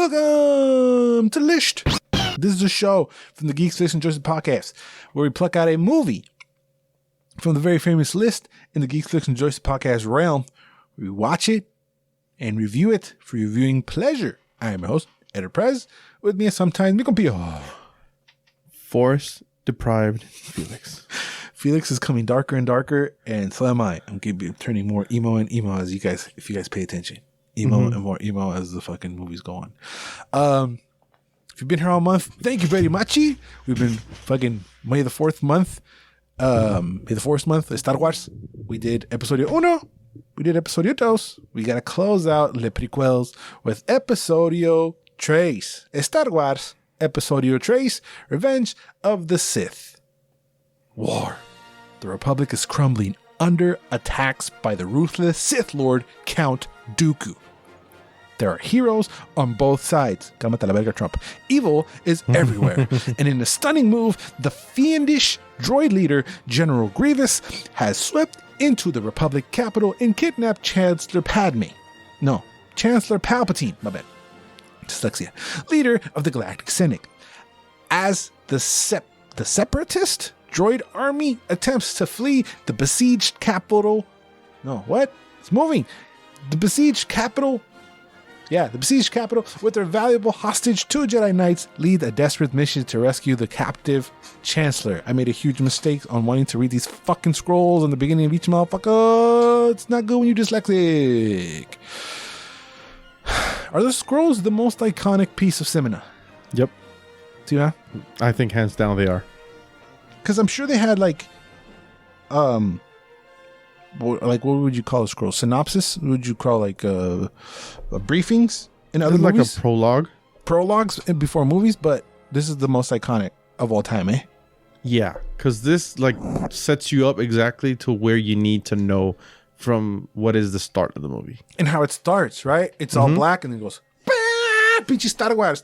Welcome to Lisht. This is a show from the Geeks, and Joysticks podcast where we pluck out a movie from the very famous list in the Geeks, and Joysticks podcast realm. We watch it and review it for your viewing pleasure. I am your host, Eder Prez. With me sometimes, me compio. Force-deprived Felix. Felix is coming darker and darker, and so am I. I'm going to be turning more emo and emo as if you guys pay attention. Emo and more emo as the fucking movies go on. If you've been here all month, thank you very much. We've been fucking May the 4th month. May the 4th month is Star Wars. We did Episodio 1. We did Episodio 2. We got to close out Le Prequels with Episodio 3. Star Wars Episodio 3, Revenge of the Sith. War. The Republic is crumbling under attacks by the ruthless Sith Lord Count Dooku. There are heroes on both sides. Cámate la verga, Trump. Evil is everywhere. And in a stunning move, the fiendish droid leader, General Grievous, has swept into the Republic capital and kidnapped Chancellor Padme. No, Chancellor Palpatine, my bad. Dyslexia. Leader of the Galactic Senate. As the separatist droid army attempts to flee the besieged capital. No, what? It's moving. The besieged capital with their valuable hostage, 2 Jedi Knights lead a desperate mission to rescue the captive Chancellor. I made a huge mistake on wanting to read these fucking scrolls on the beginning of each motherfucker. It's not good when you're dyslexic. Are the scrolls the most iconic piece of cinema? Yep. Do you? I think hands down they are. Because I'm sure they had what would you call a scroll? Synopsis? What would you call briefings in other movies? Like a prologue? Prologues before movies, but this is the most iconic of all time, eh? Yeah, because this sets you up exactly to where you need to know from what is the start of the movie. And how it starts, right? It's all black and it goes, pinche Star Wars.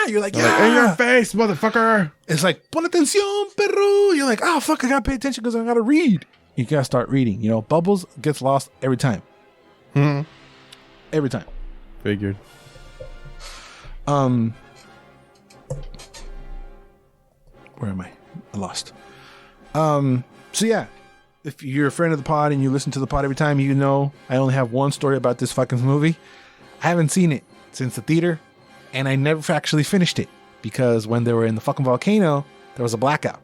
You're like, yeah. In your face, motherfucker. It's like, pon atención, perro. You're like, oh, fuck, I gotta pay attention because I gotta read. You gotta start reading. You know, Bubbles gets lost every time. Every time. Figured. Where am I? I lost. So yeah, if you're a friend of the pod and you listen to the pod every time, you know I only have one story about this fucking movie. I haven't seen it since the theater, and I never actually finished it because when they were in the fucking volcano, there was a blackout.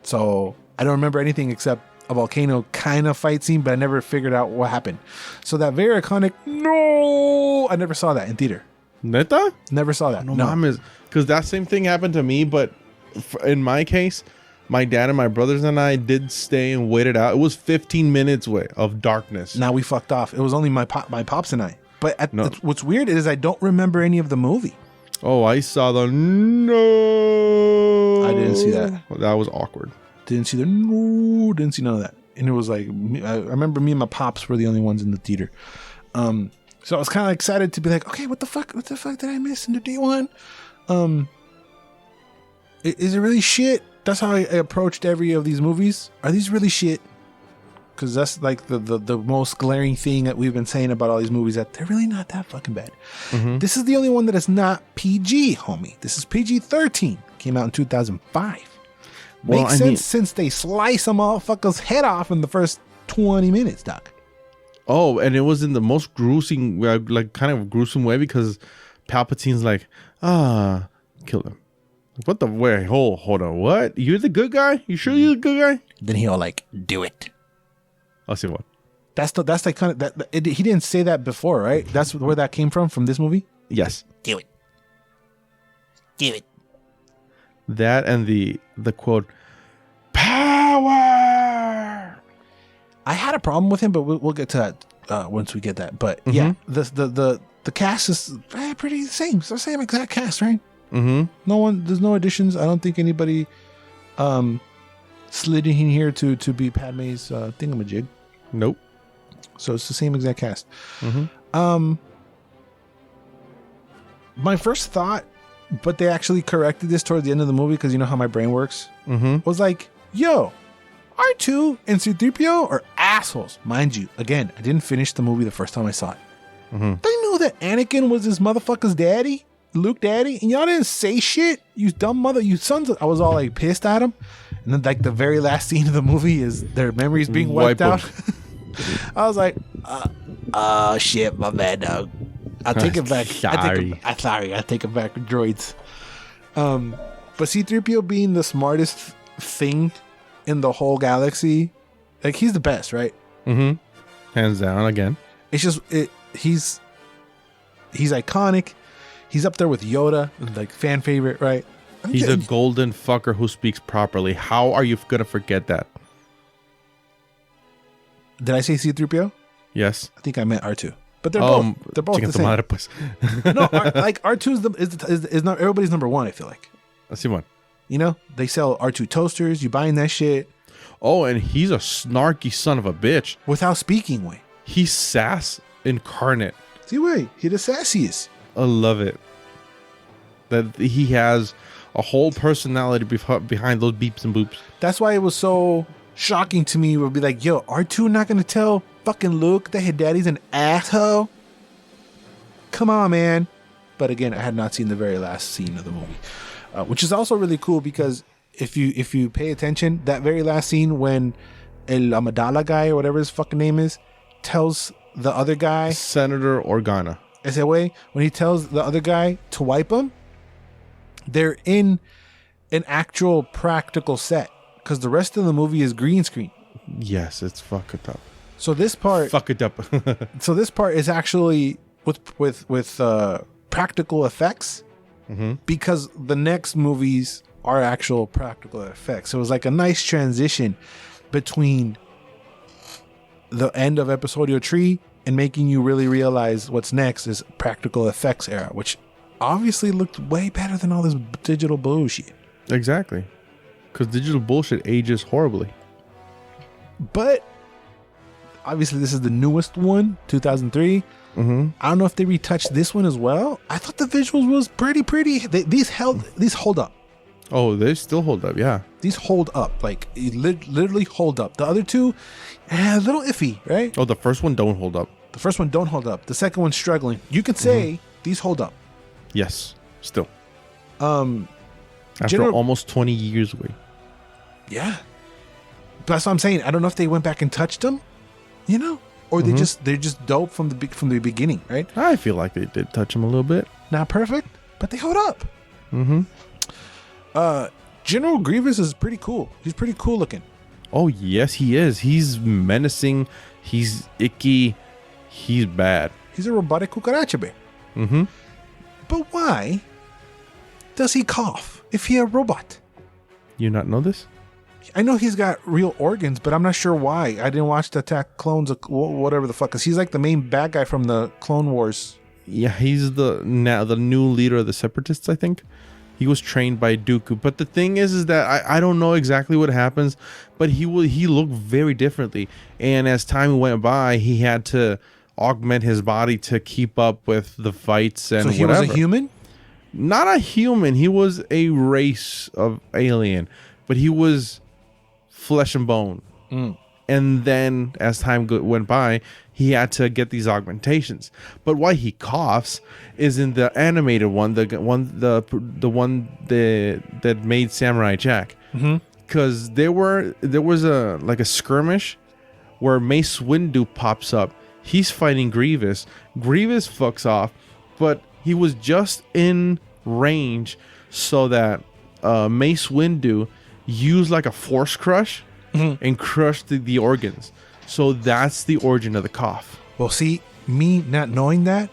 So I don't remember anything except a volcano kind of fight scene, but I never figured out what happened. So that very iconic, I never saw that in theater. Neta? Never saw that. No. Because that same thing happened to me, but in my case, my dad and my brothers and I did stay and wait it out. It was 15 minutes away of darkness. Now we fucked off. It was only my pops and I. But what's weird is I don't remember any of the movie. Oh, I saw the I didn't see that. That was awkward. Didn't see none of that. And it was like, I remember me and my pops were the only ones in the theater. So I was kind of excited to be like, okay, what the fuck did I miss in the day one? Is it really shit? That's how I approached every of these movies. Are these really shit? Because that's like the most glaring thing that we've been saying about all these movies, that they're really not that fucking bad. This is the only one that is not PG, homie. This is PG-13. Came out in 2005. Makes sense since they slice a motherfucker's head off in the first 20 minutes, Doc. Oh, and it was in the most gruesome, kind of gruesome way because Palpatine's like, kill him. What the way? Hold on. What? You're the good guy? You sure you're the good guy? Then he'll do it. I'll see what. That's like kind of that. He didn't say that before, right? That's where that came from this movie. Yes. Do it. That and the quote, power. I had a problem with him, but we'll get to that once we get that. But yeah, the cast is pretty the same. It's the same exact cast, right? There's no additions. I don't think anybody slid in here to be Padme's thingamajig. Nope. So it's the same exact cast. My first thought, but they actually corrected this toward the end of the movie because you know how my brain works, was like, yo, R2 and C-3PO are assholes. Mind you, again, I didn't finish the movie the first time I saw it. They knew that Anakin was his motherfucker's daddy. Luke Daddy, and y'all didn't say shit. You dumb mother, you sons of... I was all like pissed at him. And then like the very last scene of the movie is their memories being wiped out. I was like, oh shit, my bad, dog. I'll take it back. Sorry. I take it back, droids. But C-3PO being the smartest thing in the whole galaxy, like he's the best, right? Mm-hmm. Hands down again. It's just he's iconic. He's up there with Yoda, like fan favorite, right? He's a golden fucker who speaks properly. How are you gonna forget that? Did I say C-3PO? Yes. I think I meant R2. But they're both the same. No, like R2 is not everybody's number one. I feel like. Let's see one. You know, they sell R2 toasters. You buying that shit? Oh, and he's a snarky son of a bitch. Without speaking, way. He's sass incarnate. See, way he the sassiest. I love it. That he has a whole personality behind those beeps and boops. That's why it was so shocking to me. Would be like, yo, R2 not gonna tell fucking Luke that his daddy's an asshole? Come on, man. But again, I had not seen the very last scene of the movie, which is also really cool because if you pay attention, that very last scene when El Amidala guy or whatever his fucking name is tells the other guy, Senator Organa, ese way, when he tells the other guy to wipe him, they're in an actual practical set because the rest of the movie is green screen. Yes, it's fucked up. So this part, so this part is actually with practical effects, because the next movies are actual practical effects. So it was like a nice transition between the end of Episodio 3 and making you really realize what's next is practical effects era, which obviously looked way better than all this digital bullshit. Exactly, because digital bullshit ages horribly. But obviously, this is the newest one, 2003. I don't know if they retouched this one as well. I thought the visuals was pretty. These hold up. Oh, they still hold up, yeah. These hold up, like literally hold up. The other two, a little iffy, right? Oh, the first one don't hold up. The first one don't hold up. The second one's struggling. You can say these hold up. Yes, still. After almost 20 years away. Yeah. That's what I'm saying. I don't know if they went back and touched them, you know, or they're just dope from the beginning, right? I feel like they did touch them a little bit. Not perfect, but they hold up. General Grievous is pretty cool. He's pretty cool looking. Oh yes, he is. He's menacing. He's icky. He's bad. He's a robotic cucaracha bear. But why does he cough if he's a robot? You not know this? I know he's got real organs, but I'm not sure why. I didn't watch the Attack Clones, whatever the fuck. Cause he's like the main bad guy from the Clone Wars. Yeah, he's the new leader of the Separatists, I think. He was trained by Dooku. But the thing is that I don't know exactly what happens, but he looked very differently. And as time went by, he had to augment his body to keep up with the fights and whatever. So he was a human? Not a human. He was a race of alien, but he was flesh and bone. And then as time went by, he had to get these augmentations. But why he coughs is in the animated one, the one that made Samurai Jack. Because there was a skirmish where Mace Windu pops up. He's fighting Grievous. Grievous fucks off, but he was just in range so that Mace Windu used like a force crush and crushed the organs. So that's the origin of the cough. Well, see, me not knowing that,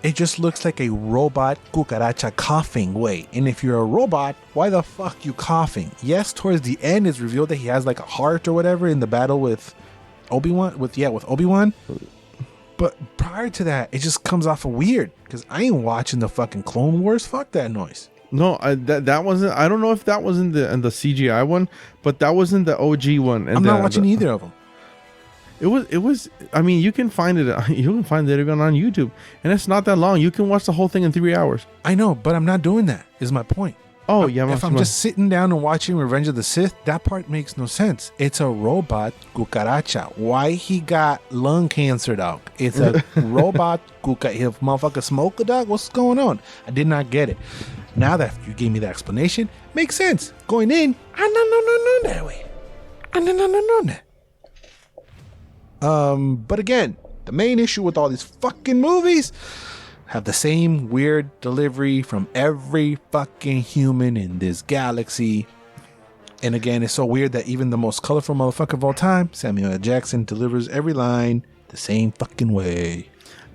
it just looks like a robot cucaracha coughing way. And if you're a robot, why the fuck you coughing? Yes, towards the end it's revealed that he has like a heart or whatever in the battle with Obi-Wan. With Obi-Wan. But prior to that, it just comes off of weird because I ain't watching the fucking Clone Wars. Fuck that noise. No, that wasn't. I don't know if that was in the CGI one, but that wasn't the OG one. And I'm not watching either of them. It was. I mean, you can find it. You can find it on YouTube, and it's not that long. You can watch the whole thing in 3 hours. I know, but I'm not doing that. Is my point. Oh, yeah. If I'm just sitting down and watching Revenge of the Sith, that part makes no sense. It's a robot cucaracha. Why he got lung cancer, dog? It's a robot cucaracha. If motherfucker smoke a dog, what's going on? I did not get it. Now that you gave me the explanation, makes sense. Going in, no that way. But again, the main issue with all these fucking movies have the same weird delivery from every fucking human in this galaxy. And again, it's so weird that even the most colorful motherfucker of all time, Samuel L. Jackson, delivers every line the same fucking way.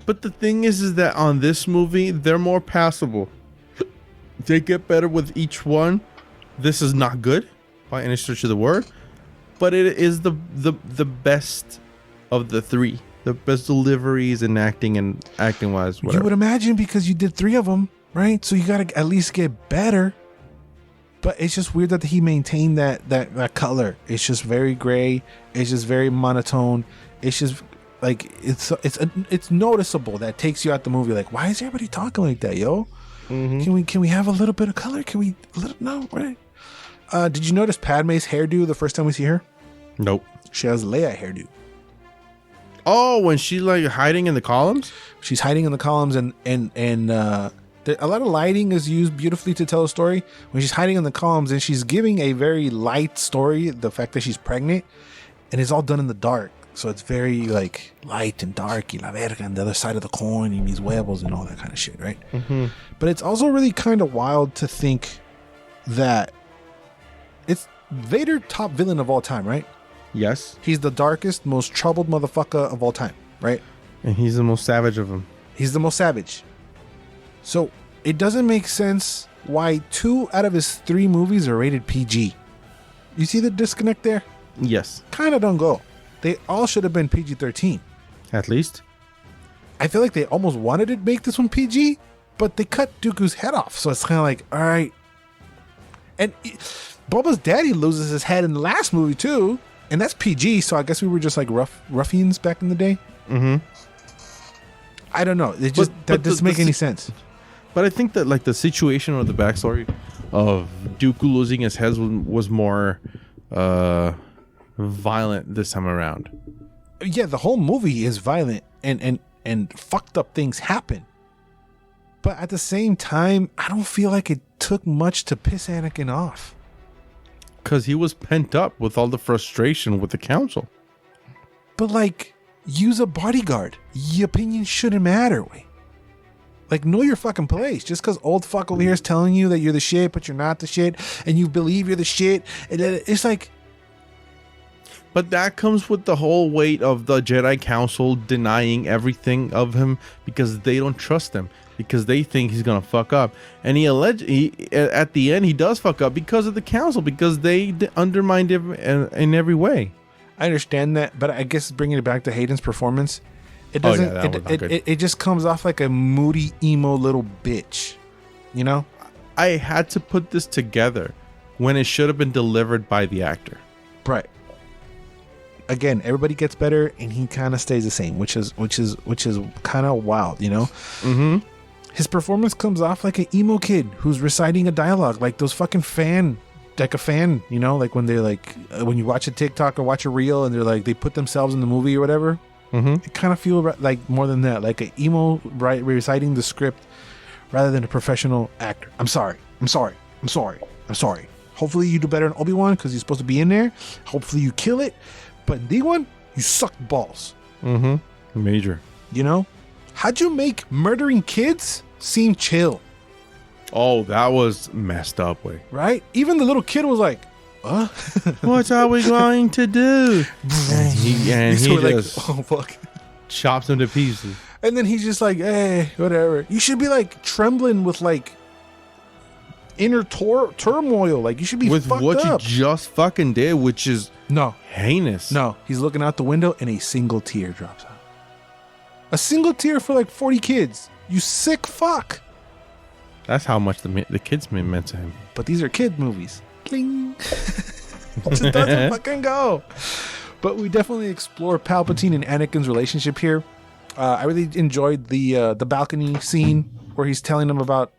But the thing is that on this movie, they're more passable. They get better with each one. This is not good by any stretch of the word, but it is the best of the three. The best deliveries and acting wise. Whatever. You would imagine, because you did 3 of them, right? So you got to at least get better. But it's just weird that he maintained that color. It's just very gray. It's just very monotone. It's just like it's noticeable. That takes you out the movie. Like, why is everybody talking like that, yo? Mm-hmm. Can we have a little bit of color? No, right? Did you notice Padme's hairdo the first time we see her? Nope. She has Leia hairdo. Oh, when she's like hiding in the columns? She's hiding in the columns, and a lot of lighting is used beautifully to tell a story. When she's hiding in the columns and she's giving a very light story, the fact that she's pregnant, and it's all done in the dark. So it's very like light and dark, y la verga, and the other side of the coin, and these huevos and all that kind of shit, right? Mm-hmm. But it's also really kind of wild to think that it's Vader, top villain of all time, right? Yes. He's the darkest, most troubled motherfucker of all time, right? And he's the most savage of them. He's the most savage. So it doesn't make sense why 2 out of his 3 movies are rated PG. You see the disconnect there? Yes. Kind of don't go. They all should have been PG-13. At least. I feel like they almost wanted to make this one PG, but they cut Dooku's head off. So it's kind of like, all right. And Boba's daddy loses his head in the last movie too. And that's PG, so I guess we were just like ruffians back in the day. Mm-hmm. I don't know. It just that doesn't make any sense. But I think that like the situation or the backstory of Dooku losing his head was more violent this time around. Yeah, the whole movie is violent and fucked up things happen. But at the same time, I don't feel like it took much to piss Anakin off. Because he was pent up with all the frustration with the council. But like, use a bodyguard. Your opinion shouldn't matter. Like, know your fucking place. Just because old fuck over here is telling you that you're the shit, but you're not the shit, and you believe you're the shit, it's like... But that comes with the whole weight of the Jedi Council denying everything of him because they don't trust him. Because they think he's gonna fuck up, and at the end he does fuck up because of the council, because they undermined him in every way. I understand that, but I guess bringing it back to Hayden's performance, it doesn't. It just comes off like a moody emo little bitch, you know. I had to put this together when it should have been delivered by the actor. Right. Again, everybody gets better, and he kind of stays the same, which is kind of wild, you know. Mm-hmm. His performance comes off like an emo kid who's reciting a dialogue, like those fucking like a fan, you know, like when they're like, when you watch a TikTok or watch a reel and they're like, they put themselves in the movie or whatever. Mm-hmm. It kind of feels like more than that, like an emo reciting the script rather than a professional actor. I'm sorry. Hopefully you do better in Obi-Wan because he's supposed to be in there. Hopefully you kill it. But in D1, you sucked balls. Mm-hmm. Major. You know? How'd you make murdering kids seem chill? Oh, that was messed up way. Right? Even the little kid was like, what are we going to do? and he just like, oh, fuck. Chops him to pieces. And then he's just like, hey, whatever. You should be like trembling with like inner turmoil. Like you should be with fucked what up. You just fucking did, which is heinous. No, he's looking out the window and a single tear drops out. A single tear for like 40 kids. You sick fuck. That's how much the kids meant to him. But these are kid movies. Cling. It just doesn't fucking go. But we definitely explore Palpatine and Anakin's relationship here. I really enjoyed the balcony scene where he's telling them about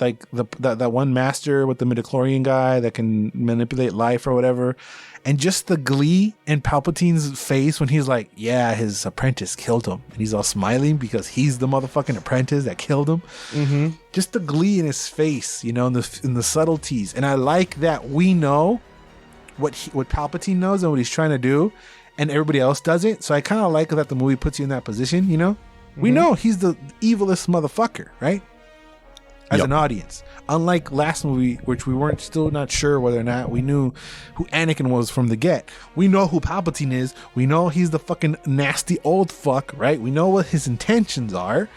like that one master with the midichlorian guy that can manipulate life or whatever, and just the glee in Palpatine's face when he's like, yeah, his apprentice killed him, and he's all smiling because he's the motherfucking apprentice that killed him. Mm-hmm. Just the glee in his face, you know, in the subtleties. And I like that we know what Palpatine knows and what he's trying to do, and everybody else doesn't. So I kind of like that the movie puts you in that position, you know? Mm-hmm. We know he's the evilest motherfucker, right? As an audience. Unlike last movie, which we weren't still not sure whether or not we knew who Anakin was from the get. We know who Palpatine is. We know he's the fucking nasty old fuck, right? We know what his intentions are,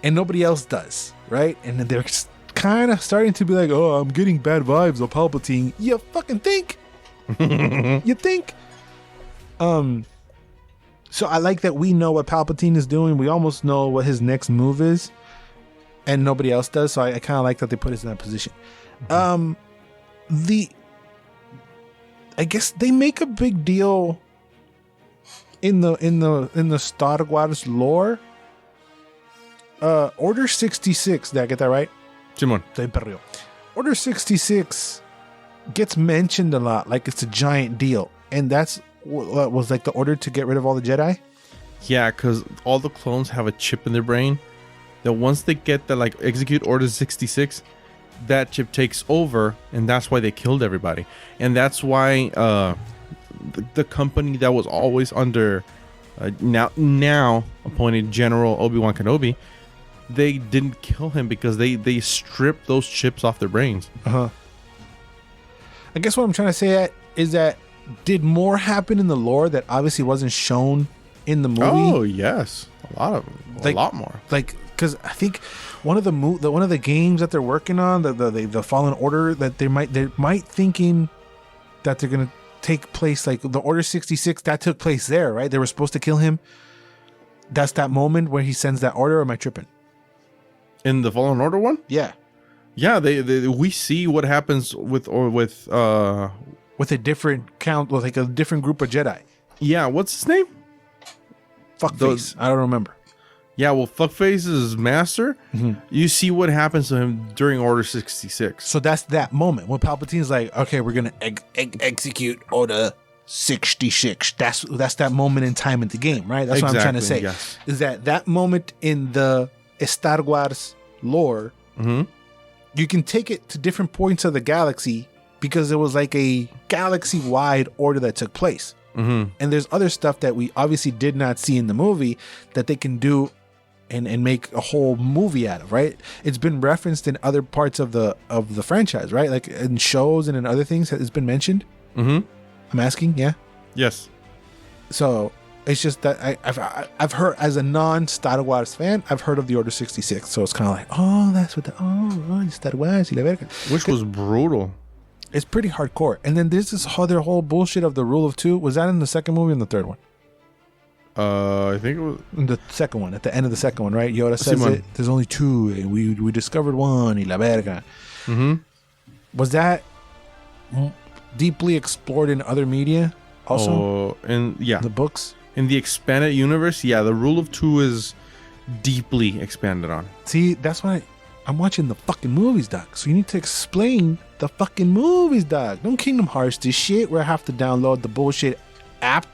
and nobody else does, right? And they're kind of starting to be like, oh, I'm getting bad vibes of Palpatine. You fucking think? You think? So I like that we know what Palpatine is doing. We almost know what his next move is, and nobody else does. So I kind of like that they put us in that position. I guess they make a big deal in the Star Wars lore. Order 66. Did I get that right? Simon. Order 66 gets mentioned a lot, like it's a giant deal, and that's what was like the order to get rid of all the Jedi. Yeah, because all the clones have a chip in their brain that once they get the like execute Order 66, that chip takes over, and that's why they killed everybody. And that's why the company that was always under now appointed General Obi-Wan Kenobi, they didn't kill him because they stripped those chips off their brains. I guess what I'm trying to say is that did more happen in the lore that obviously wasn't shown in the movie? Oh yes, a lot more. Like, because I think one of the games that they're working on, the Fallen Order, that they might thinking that they're gonna take place, like the Order 66 that took place there, right? They were supposed to kill him. That's that moment where he sends that order. Or am I tripping? In the Fallen Order one? Yeah. Yeah, we see what happens with a different count, with like a different group of Jedi. Yeah, what's his name? Fuckface. I don't remember. Yeah, well, Fuckface's master. Mm-hmm. You see what happens to him during Order 66. So that's that moment when Palpatine's like, "Okay, we're gonna execute Order 66." That's that moment in time in the game, right? That's what I'm trying to say. Yes. Is that moment in the Star Wars lore? Mm-hmm. You can take it to different points of the galaxy because it was like a galaxy-wide order that took place. Mm-hmm. And there's other stuff that we obviously did not see in the movie that they can do and make a whole movie out of, right? It's been referenced in other parts of the franchise, right? Like in shows and in other things, it's been mentioned. Mm-hmm. I'm asking, yeah? Yes. So it's just that I've heard, as a non-Star Wars fan, I've heard of the Order 66. So it's kind of like, oh, that's what Star Wars, y la verga. Which was brutal. It's pretty hardcore. And then there's this other whole bullshit of the rule of two. Was that in the second movie or in the third one? I think it was in the second one, at the end of the second one, right? Yoda says it. There's only two, and we discovered one, y la verga. Mm-hmm. Was that deeply explored in other media also? The books? In the expanded universe, yeah, the rule of two is deeply expanded on. See, that's why I'm watching the fucking movies, dog. So you need to explain the fucking movies, dog. Don't Kingdom Hearts this shit where I have to download the bullshit app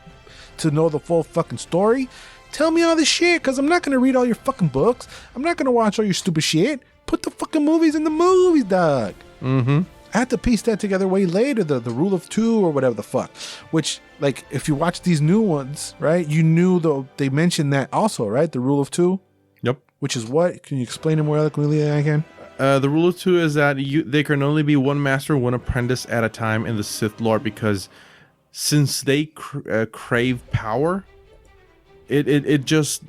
to know the full fucking story. Tell me all this shit, because I'm not going to read all your fucking books. I'm not going to watch all your stupid shit. Put the fucking movies in the movies, dog. Mm-hmm. I had to piece that together way later, the rule of two or whatever the fuck. Which, like, if you watch these new ones, right, you knew they mentioned that also, right? The rule of two? Yep. Which is what? Can you explain it more eloquently than I can? The rule of two is that they can only be one master, one apprentice at a time in the Sith Lord, because since they crave power, it just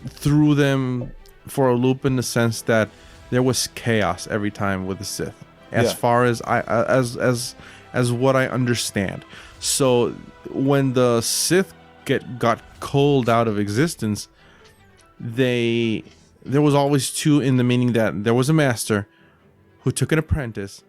threw them for a loop in the sense that there was chaos every time with the Sith. As far as as what I understand. So when the Sith got culled out of existence, there was always two, in the meaning that there was a master who took an apprentice,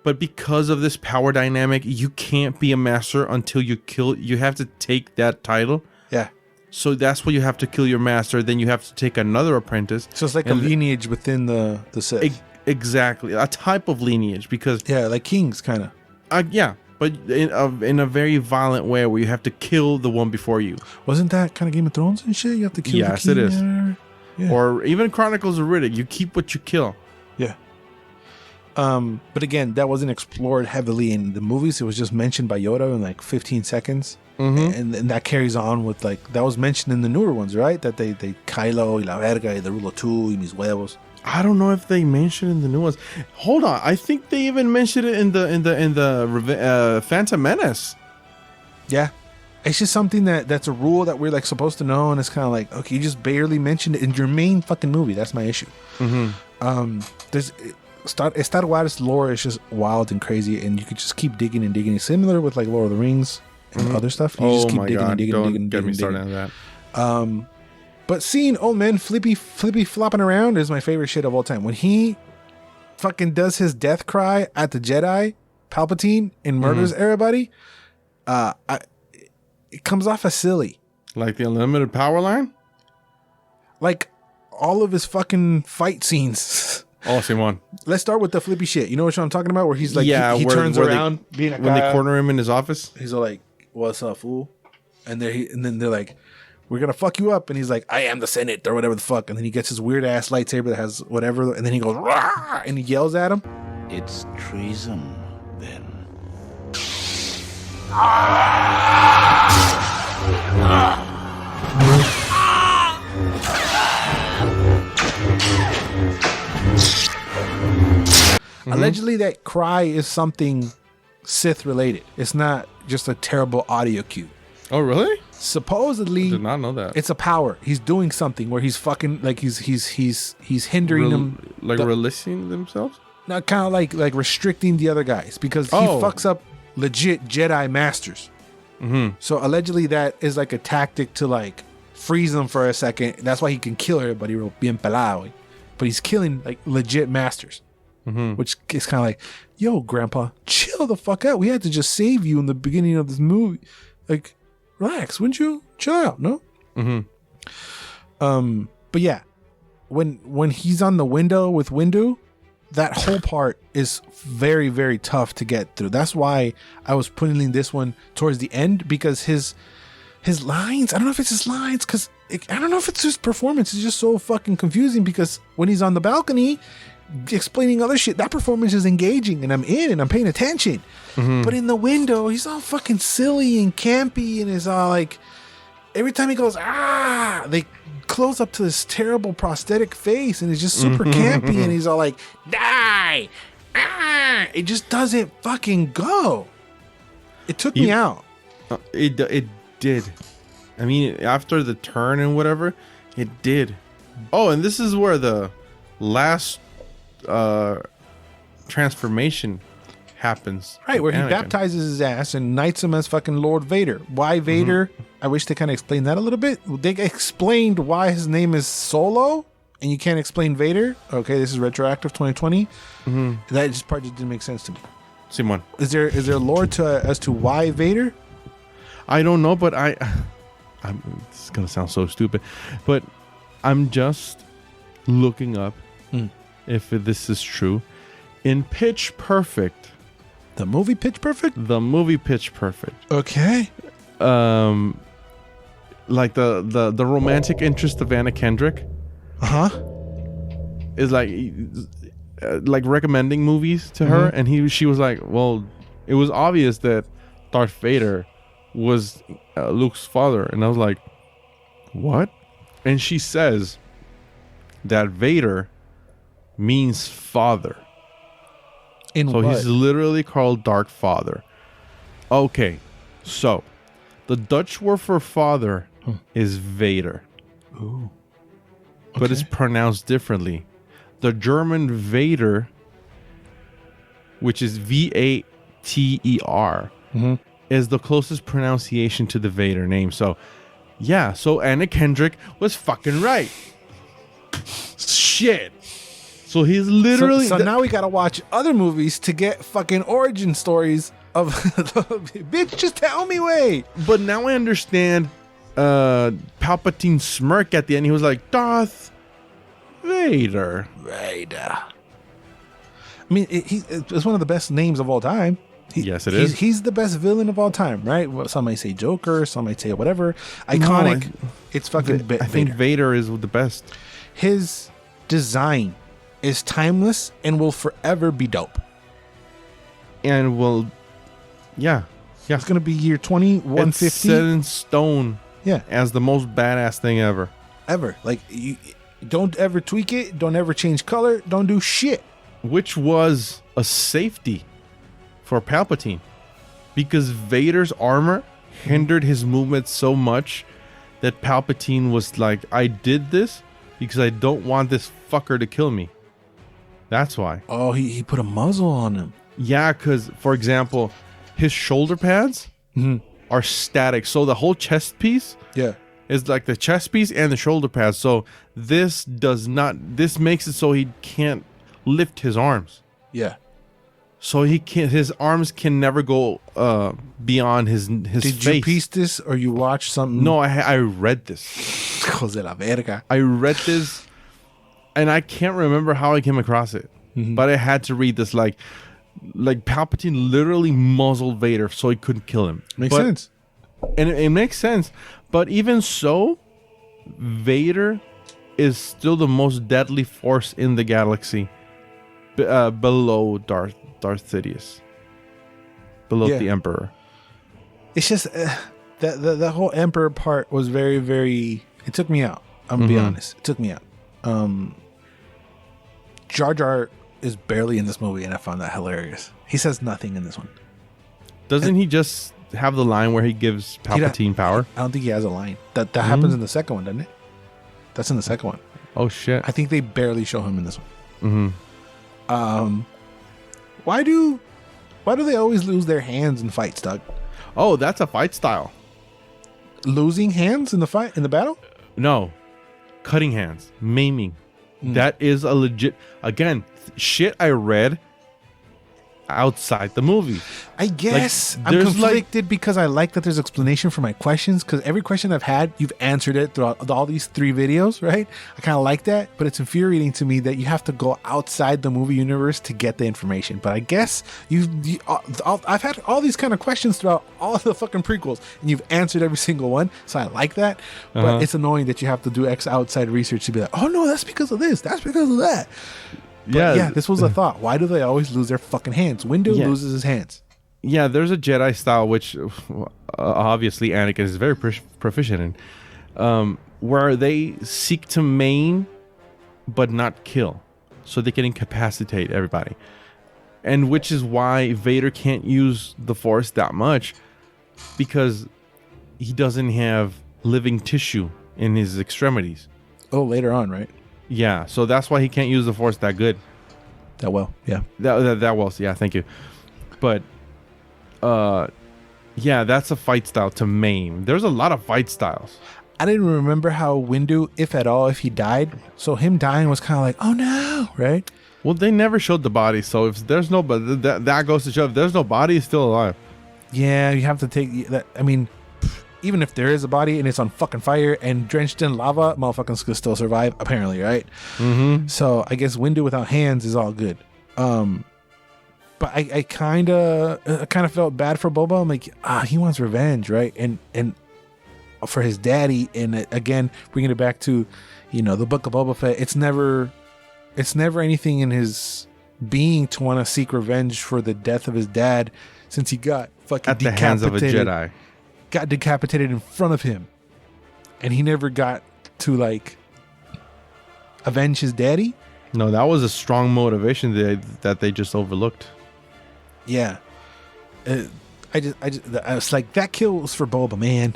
but because of this power dynamic, you can't be a master until you have to take that title. Yeah. So that's why you have to kill your master, then you have to take another apprentice. So it's like a lineage within the Sith. Exactly, a type of lineage, because like kings, kind of. yeah, but in a very violent way where you have to kill the one before you. Wasn't that kind of Game of Thrones and shit? You have to kill the king. Yes, it is. Yeah. Or even Chronicles of Riddick, you keep what you kill. Yeah. But again, that wasn't explored heavily in the movies. It was just mentioned by Yoda in like 15 seconds. And that carries on with like, that was mentioned in the newer ones, right? That they Kylo y la verga y the rulo tú y mis huevos. I don't know if they mentioned in the new ones. Hold on, I think they even mentioned it in the Phantom Menace. Yeah, it's just something that's a rule that we're like supposed to know, and it's kind of like, okay, you just barely mentioned it in your main fucking movie. That's my issue. There's Star Wars lore is just wild and crazy, and you could just keep digging and digging. It's similar with like Lord of the Rings and other stuff. You just keep digging and digging and digging. Don't get me started on that. But seeing old men flippy flopping around is my favorite shit of all time. When he fucking does his death cry at the Jedi, Palpatine, and murders everybody, it comes off as silly. Like the unlimited power line? Like all of his fucking fight scenes. Oh, same one. Let's start with the flippy shit. You know what I'm talking about? Where he's like, he turns where around, being a when guy. they corner him in his office. He's all like, "What's up, fool?" And then they're like, "We're gonna fuck you up," and he's like, "I am the Senate," or whatever the fuck, and then he gets his weird ass lightsaber that has whatever, and then he goes, "Rah!" and he yells at him. It's treason, then. Allegedly, that cry is something Sith related. It's not just a terrible audio cue. Oh, really? Supposedly, I did not know that. It's a power. He's doing something where he's fucking like he's hindering them, like releasing themselves. Not kind of like restricting the other guys because he fucks up legit Jedi masters. So allegedly, that is like a tactic to like freeze them for a second. That's why he can kill everybody real bien pelado. But he's killing like legit masters, which is kind of like, yo, Grandpa, chill the fuck out. We had to just save you in the beginning of this movie. Like, relax, wouldn't you? Chill out, no? But yeah, when he's on the window with Windu, that whole part is very, very tough to get through. That's why I was putting this one towards the end, because his lines, I don't know if it's his lines, because I don't know if it's his performance. It's just so fucking confusing, because when he's on the balcony explaining other shit, that performance is engaging and I'm in and I'm paying attention. But in the window, he's all fucking silly and campy, and is all like, every time he goes, they close up to this terrible prosthetic face, and it's just super campy, and he's all like, die. It just doesn't fucking go. It took me out. It did. I mean, after the turn and whatever, it did. Oh, and this is where the last transformation happens. Right, where he Anakin baptizes his ass and knights him as fucking Lord Vader. Why Vader? I wish they kind of explained that a little bit. They explained why his name is Solo, and you can't explain Vader. Okay, this is retroactive 2020. That just part just didn't make sense to me. Simon. Is there lore as to why Vader? I don't know, but it's gonna sound so stupid, but I'm just looking up if this is true. In Pitch Perfect, The movie Pitch Perfect? the movie Pitch Perfect, Okay. like the romantic interest of Anna Kendrick is like recommending movies to her, and she was like, well, it was obvious that Darth Vader was Luke's father, and I was like, what? And she says that Vader means father. So he's literally called Dark Father. Okay, so the Dutch word for father is Vader. Ooh. Okay. But it's pronounced differently. The German Vader, which is Vater, is the closest pronunciation to the Vader name. So, yeah, so Anna Kendrick was fucking right. Shit. So he's literally... So now we gotta watch other movies to get fucking origin stories of... Bitch, just tell me, way. But now I understand Palpatine's smirk at the end. He was like, Darth Vader. I mean, it's one of the best names of all time. Yes, it is. He's the best villain of all time, right? Well, some might say Joker, some might say whatever. Iconic. It's fucking I think Vader is the best. His design is timeless and will forever be dope. And yeah. It's going to be year 2150. It's set in stone. Yeah. As the most badass thing ever. Ever. Like, you don't ever tweak it. Don't ever change color. Don't do shit. Which was a safety for Palpatine, because Vader's armor hindered his movement so much that Palpatine was like, I did this because I don't want this fucker to kill me. That's why. Oh, he put a muzzle on him. Yeah, because, for example, his shoulder pads are static. So the whole chest piece is like the chest piece and the shoulder pads. So this makes it so he can't lift his arms. Yeah. So his arms can never go beyond his face. Did you piece this or you watched something? No, I read this. Hijos de la verga. I read this, and I can't remember how I came across it, but I had to read this. Like Palpatine literally muzzled Vader so he couldn't kill him. Makes sense. And it makes sense. But even so, Vader is still the most deadly force in the galaxy, below Darth Sidious, below the Emperor. It's just the whole Emperor part was very, very. It took me out. I'm gonna be honest. It took me out. Jar Jar is barely in this movie, and I found that hilarious. He says nothing in this one. Doesn't he just have the line where he gives Palpatine power? I don't think he has a line. That happens in the second one, doesn't it? That's in the second one. Oh shit! I think they barely show him in this one. Why do they always lose their hands in fights, Doug? Oh, that's a fight style. Losing hands in the fight, in the battle? No. Cutting hands. Maiming. That is a legit... Again, shit I read outside the movie. I guess I'm conflicted because I like that there's explanation for my questions, because every question I've had, you've answered it throughout all these 3 videos, right? I kind of like that, but it's infuriating to me that you have to go outside the movie universe to get the information. But I guess I've had all these kind of questions throughout all of the fucking prequels, and you've answered every single one, so I like that. But it's annoying that you have to do outside research to be like, oh no, that's because of this, that's because of that. But yeah, this was a thought. Why do they always lose their fucking hands? Windu loses his hands. Yeah, there's a Jedi style, which obviously Anakin is very proficient in, where they seek to maim but not kill, so they can incapacitate everybody. And which is why Vader can't use the Force that much, because he doesn't have living tissue in his extremities. Oh, later on, right? Yeah, so that's why he can't use the Force that good. That well, yeah. That well, yeah, thank you. But, yeah, that's a fight style, to maim. There's a lot of fight styles. I didn't remember how Windu, if at all, if he died. So him dying was kind of like, oh no, right? Well, they never showed the body, so if there's no body, that goes to show if there's no body, he's still alive. Yeah, you have to take that. I mean, even if there is a body and it's on fucking fire and drenched in lava, motherfuckers could still survive, apparently, right? So I guess Windu without hands is all good. But I kind of felt bad for Boba. I'm like, he wants revenge, right? And for his daddy. And again, bringing it back to, the Book of Boba Fett. It's never anything in his being to want to seek revenge for the death of his dad, since he got fucking at the hands of a Jedi. Got decapitated in front of him, and he never got to avenge his daddy. No, that was a strong motivation that they just overlooked. Yeah, I was like, that kill was for Boba, man.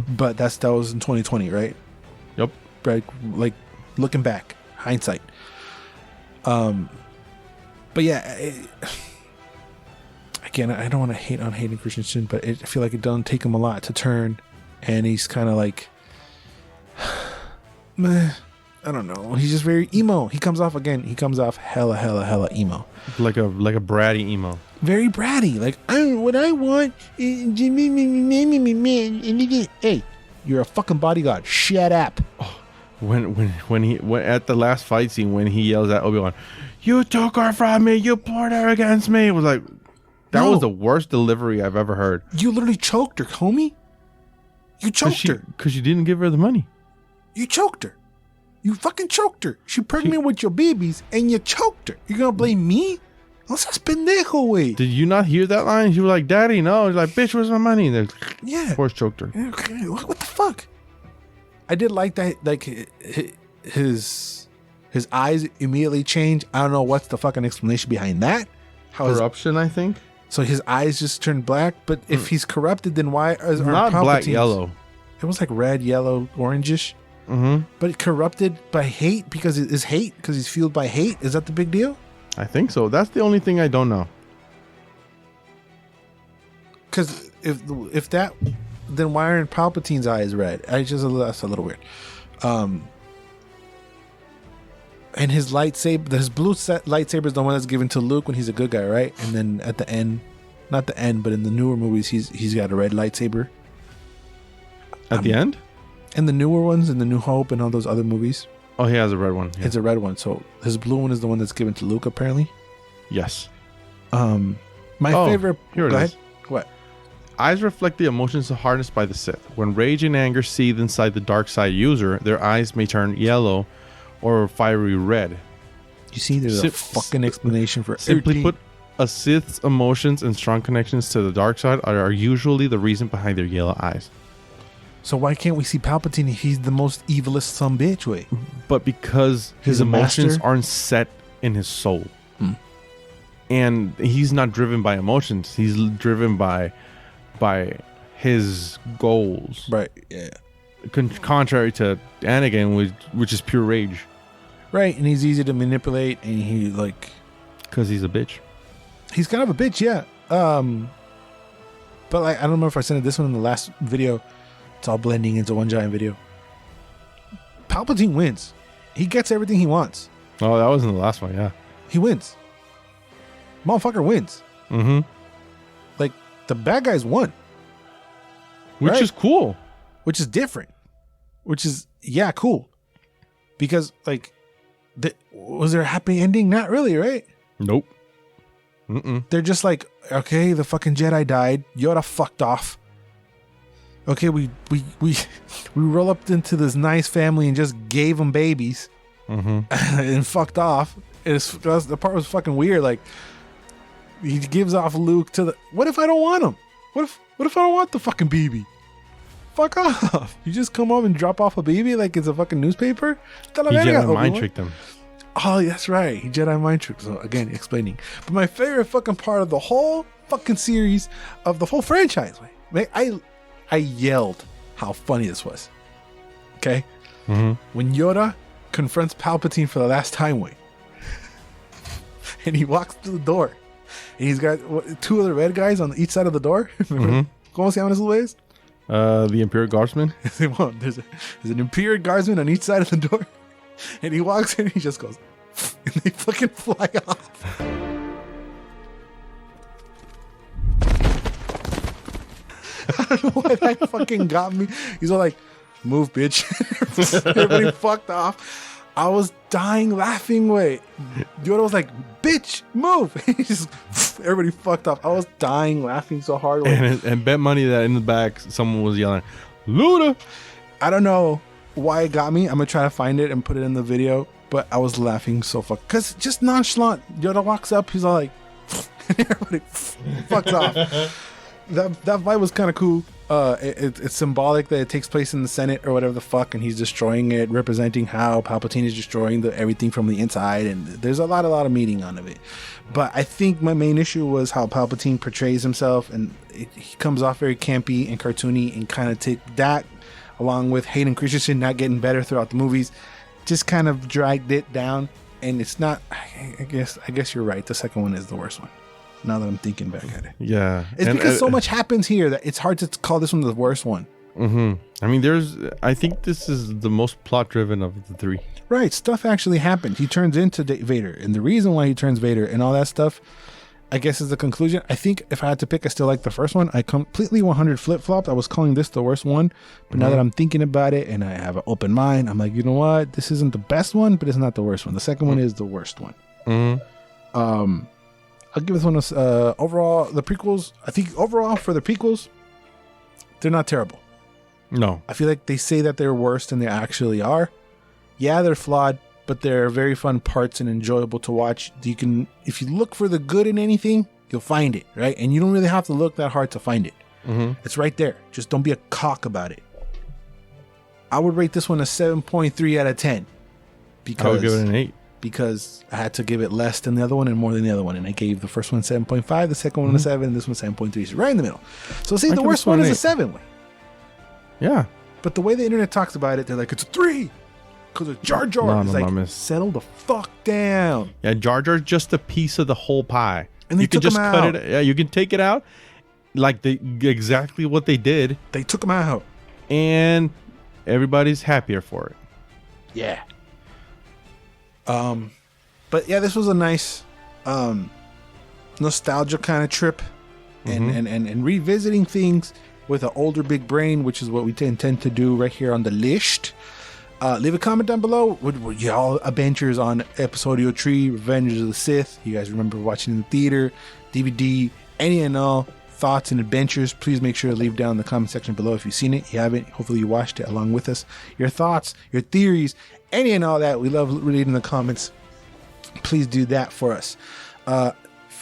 But that was in 2020, right? Yep. Right, like looking back, hindsight. But yeah. Again, I don't want to hate on Hayden Christensen, but I feel like it doesn't take him a lot to turn, and he's kind of like, meh, I don't know. He's just very emo. He comes off hella emo. Like a bratty emo. Very bratty. Like, what I want is, hey, you're a fucking bodyguard. Shut up. When he at the last fight scene, when he yells at Obi-Wan, you took her from me. You poured her against me. It was like, that was the worst delivery I've ever heard. You literally choked her, homie. You choked her. Because you didn't give her the money. You choked her. You fucking choked her. She pregnant with your babies and you choked her. You're going to blame me? No seas pendejo, güey. Did you not hear that line? You were like, Daddy, no. He's like, bitch, where's my money? And yeah. Horse choked her. Okay. What the fuck? I did like that. Like his eyes immediately changed. I don't know what's the fucking explanation behind that. Corruption, I think. So his eyes just turned black. But if he's corrupted, then why is not black, yellow? It was like red, yellow, orangish. Mm-hmm. But corrupted by hate because it is hate because he's fueled by hate. Is that the big deal? I think so. That's the only thing I don't know. Because if that, then why aren't Palpatine's eyes red? That's a little weird. And his lightsaber, his blue lightsaber is the one that's given to Luke when he's a good guy, right? And then at the end, not the end, but in the newer movies, he's got a red lightsaber. At the end? And the newer ones, in the New Hope and all those other movies. Oh, he has a red one. Yeah. It's a red one. So his blue one is the one that's given to Luke, apparently. Yes. My favorite. Here it is. What? Eyes reflect the emotions harnessed by the Sith. When rage and anger seethe inside the dark side user, their eyes may turn yellow or fiery red. You see, there's a fucking explanation for simply put. A Sith's emotions and strong connections to the dark side are usually the reason behind their yellow eyes. So why can't we see Palpatine if he's the most evilest son bitch way? But because his emotions aren't set in his soul. And he's not driven by emotions. He's driven by his goals. Right, yeah. Contrary to Anakin, which is pure rage. Right, and he's easy to manipulate, and he like... Because he's a bitch. He's kind of a bitch, yeah. But like, I don't know if I sent this one in the last video. It's all blending into one giant video. Palpatine wins. He gets everything he wants. Oh, that was in the last one, yeah. He wins. Motherfucker wins. Mm-hmm. Like, the bad guys won. Which is cool. Which is different. Which is, yeah, cool. Because, like, was there a happy ending? Not really, right? Nope. Mm-mm. They're just like, okay, the fucking Jedi died. Yoda fucked off. Okay, we roll up into this nice family and just gave them babies and fucked off. The part was fucking weird. Like, he gives off Luke to the... What if I don't want him? What if I don't want the fucking baby? Fuck off. You just come up and drop off a baby like it's a fucking newspaper? He Jedi mind tricked him. Oh, that's right. He Jedi mind tricked. So again, explaining. But my favorite fucking part of the whole fucking series, of the whole franchise, man, I yelled how funny this was. Okay? Mm-hmm. When Yoda confronts Palpatine for the last time, and he walks through the door, and he's got two other red guys on each side of the door. ¿Cómo se llaman esos güeyes? The Imperial Guardsman. There's an Imperial Guardsman on each side of the door, and he walks in and he just goes, and they fucking fly off. I don't know why that fucking got me. He's all like, move, bitch. Everybody fucked off. I was dying laughing. Yoda was like, bitch, move. Everybody fucked off. I was dying laughing so hard. And bet money that in the back someone was yelling, Luda. I don't know why it got me. I'm going to try to find it and put it in the video. But I was laughing so because just nonchalant. Yoda walks up. He's all like, and everybody fucks off. That fight was kind of cool. It's symbolic that it takes place in the Senate or whatever the fuck, and he's destroying it, representing how Palpatine is destroying everything from the inside, and there's a lot of meaning on it. But I think my main issue was how Palpatine portrays himself, and he comes off very campy and cartoony, and kind of take that along with Hayden Christensen not getting better throughout the movies, just kind of dragged it down. And it's not. I guess you're right. The second one is the worst one. Now that I'm thinking back at it. Yeah. It's because so much happens here that it's hard to call this one the worst one. Mm-hmm. I mean, I think this is the most plot driven of the three. Right. Stuff actually happened. He turns into Vader. And the reason why he turns Vader and all that stuff, I guess is the conclusion. I think if I had to pick, I still like the first one. I completely 100 flip-flopped. I was calling this the worst one. But now that I'm thinking about it and I have an open mind, I'm like, you know what? This isn't the best one, but it's not the worst one. The second one is the worst one. I'll give this one a overall. The prequels, I think overall for the prequels, they're not terrible. No. I feel like they say that they're worse than they actually are. Yeah, they're flawed, but they're very fun parts and enjoyable to watch. You can, if you look for the good in anything, you'll find it, right? And you don't really have to look that hard to find it. It's right there. Just don't be a cock about it. I would rate this one a 7.3 out of 10. I would give it an 8. Because I had to give it less than the other one and more than the other one. And I gave the first one 7.5, the second one a 7, and this one 7.3. So right in the middle. So see, the worst one is a 7. Yeah. But the way the internet talks about it, they're like, it's a 3. Because of Jar Jar. It's like, settle the fuck down. Yeah, Jar Jar's just a piece of the whole pie. And they you can took just him cut out. it. Yeah, you can take it out. Like exactly what they did. They took him out. And everybody's happier for it. Yeah. But yeah, this was a nice nostalgia kind of trip and revisiting things with an older big brain, which is what we intend to do right here on the list. Leave a comment down below. Would y'all adventures on Episode 3, Revenge of the Sith? You guys remember watching in the theater, DVD, any and all thoughts and adventures? Please make sure to leave down in the comment section below if you've seen it. You haven't, hopefully you watched it along with us. Your thoughts, your theories, any and all that. We love reading the comments. Please do that for us.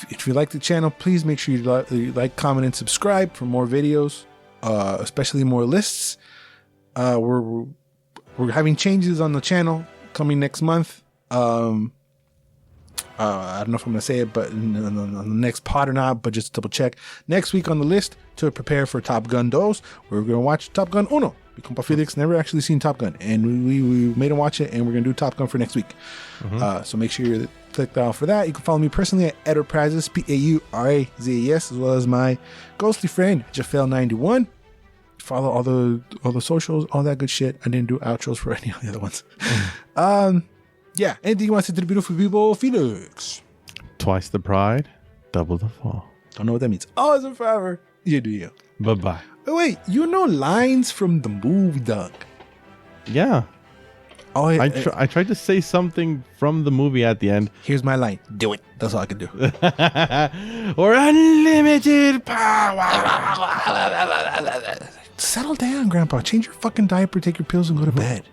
If you like the channel, please make sure you like, comment, and subscribe for more videos, especially more lists. We're having changes on the channel coming next month. I don't know if I'm going to say it, but on the next pod or not, but just double check. Next week on the list to prepare for Top Gun 2, we're going to watch Top Gun 1. Mi compa Felix never actually seen Top Gun, and we made him watch it, and we're going to do Top Gun for next week. So make sure you click out for that. You can follow me personally at Paurazes, Paurazes, as well as my ghostly friend, Jafel91. Follow all the socials, all that good shit. I didn't do outros for any of the other ones. Yeah, anything you want to say to the beautiful people, Felix? Twice the pride, double the fall. Don't know what that means. Always and forever. You do you. Bye-bye. Oh, wait, you know lines from the movie, Doug? Yeah. Oh, I tried to say something from the movie at the end. Here's my line. Do it. That's all I can do. Or unlimited power. Settle down, Grandpa. Change your fucking diaper, take your pills, and go to bed.